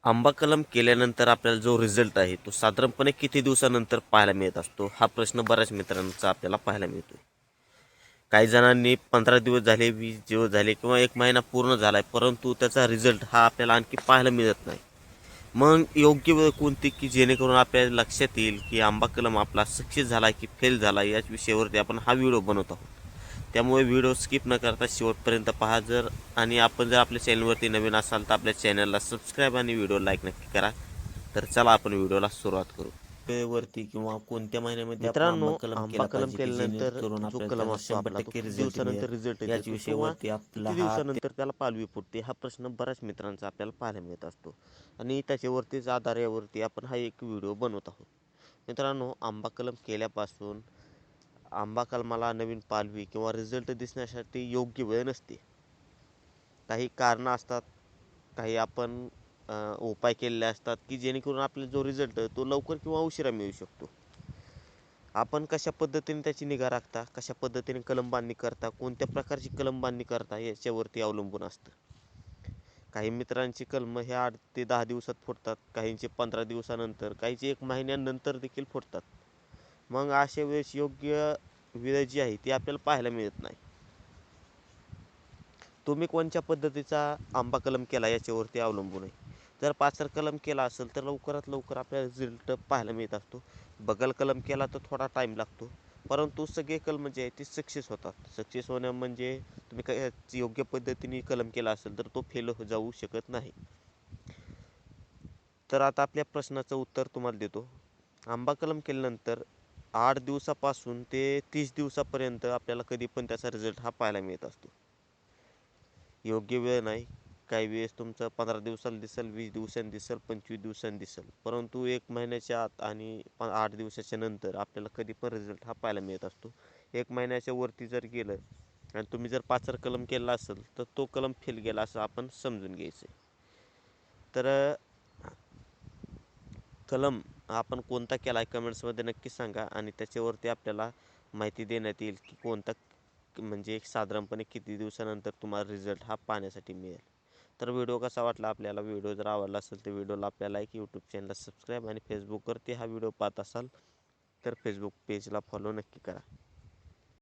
आंबा कलम केल्यानंतर आपल्याला जो रिझल्ट आहे तो साधारणपणे किती दिवसानंतर पाहायला मिळत असतो हा प्रश्न बऱ्याच मित्रांचा आपल्याला पाहायला मिळतो. काही जणांनी 15 दिवस झाले, 20 दिवस झाले किंवा 1 महिना पूर्ण झाला आहे, परंतु त्याचा रिझल्ट हा आपल्याला आणखी पाहायला मिळत नाही. मग योग्य वेळ कोणती की जेणेकरून आपल्याला लक्षात येईल की आंबा कलम आपला सक्सेस झाला की फेल झाला याच विषयावरती आपण हा व्हिडिओ बनवत आहोत. त्यामुळे व्हिडिओ स्किप न करता शेवटपर्यंत पहा. आणि आपण जर आपल्या चॅनलवरती नवीन असाल तर आपल्या चॅनलला सबस्क्राईब आणि व्हिडिओ लाईक नक्की करा. तर चला आपण व्हिडिओला सुरुवात करू. वेळेवरती किंवा कोणत्या महिन्यामध्ये आपण आंबा मित्रांनो, कलम आंबा केला कलम पाहिजे की केल्यानंतर जेणेकरून जो आपल्याला कलम त्याचा असतो आपला तो 100% किती रिझल्ट मिळेल दिवसानंतर रिझल्ट याच देतो किंवा विषयावरती आपला किती दिवसानंतर त्याला पालवी फुटते हा प्रश्न बऱ्याच मित्रांचा आपल्याला पाहायला मिळत असतो. आणि त्याच्यावरतीच आधारावरती आपण हा एक व्हिडिओ बनवत आहोत. मित्रांनो, आंबा कलम केल्यापासून आंबा कलमाला नवीन पालवी किंवा रिझल्ट दिसण्यासाठी योग्य वेळ नसते. काही कारणं असतात, काही आपण उपाय केलेले असतात की जेणेकरून आपल्याला जो रिझल्ट आहे तो लवकर किंवा उशिरा मिळू शकतो. आपण कशा पद्धतीने त्याची निगा राखता, कशा पद्धतीने कलम बांधणी करता, कोणत्या प्रकारची कलम बांधणी करता याच्यावरती अवलंबून असतं. काही मित्रांची कलमं हे 8 ते 10 दिवसात फुटतात, काहींचे 15 दिवसानंतर, काहींचे 1 महिन्यानंतर देखील फुटतात. मग अशा वेळेस योग्य वेळ जी आहे ती आपल्याला पाहायला मिळत नाही. तुम्ही कोणत्या पद्धतीचा आंबा कलम केला याच्यावरती अवलंबून आहे. जर पाचर कलम केला असेल तर लवकरात लवकर आपल्याला रिझल्ट पाहायला मिळत असतो. बगल कलम केला तर थोडा टाईम लागतो, परंतु सगळे कलम जे आहे ते सक्सेस होतात. सक्सेस होणं म्हणजे तुम्ही काय योग्य पद्धतीने कलम केला असेल तर तो फेल जाऊ शकत नाही. तर आता आपल्या प्रश्नाचं उत्तर तुम्हाला देतो. आंबा कलम केल्यानंतर 8 दिवसापासून ते 30 दिवसापर्यंत आपल्याला कधी पण त्याचा रिझल्ट हा पाहायला मिळत असतो. योग्य वेळ नाही. काही वेळेस तुमचं 15 दिवसाला दिसेल, 20 दिवसांनी दिसेल, 25 दिवसांनी दिसेल, परंतु 1 महिन्याच्या आत आणि 8 दिवसाच्या नंतर आपल्याला कधी पण रिझल्ट हा पाहायला मिळत असतो. 1 महिन्याच्या वरती जर गेलं आणि तुम्ही जर पाचर कलम केला असेल तर तो कलम फेल गेला असं आपण समजून घ्यायचं. तर कलम आपण कोणता केला आहे कमेंट्समध्ये नक्की सांगा आणि त्याच्यावरती आपल्याला माहिती देण्यात येईल की कोणता म्हणजे साधारणपणे किती दिवसानंतर तुम्हाला रिझल्ट हा पाहण्यासाठी मिळेल. तर व्हिडिओ कसा वाटला आपल्याला, व्हिडिओ जर आवडला असेल तर व्हिडिओला आपल्या लाईक, यूट्यूब चॅनलला सबस्क्राईब आणि फेसबुकवरती हा व्हिडिओ पाहत असाल तर फेसबुक पेजला फॉलो नक्की करा.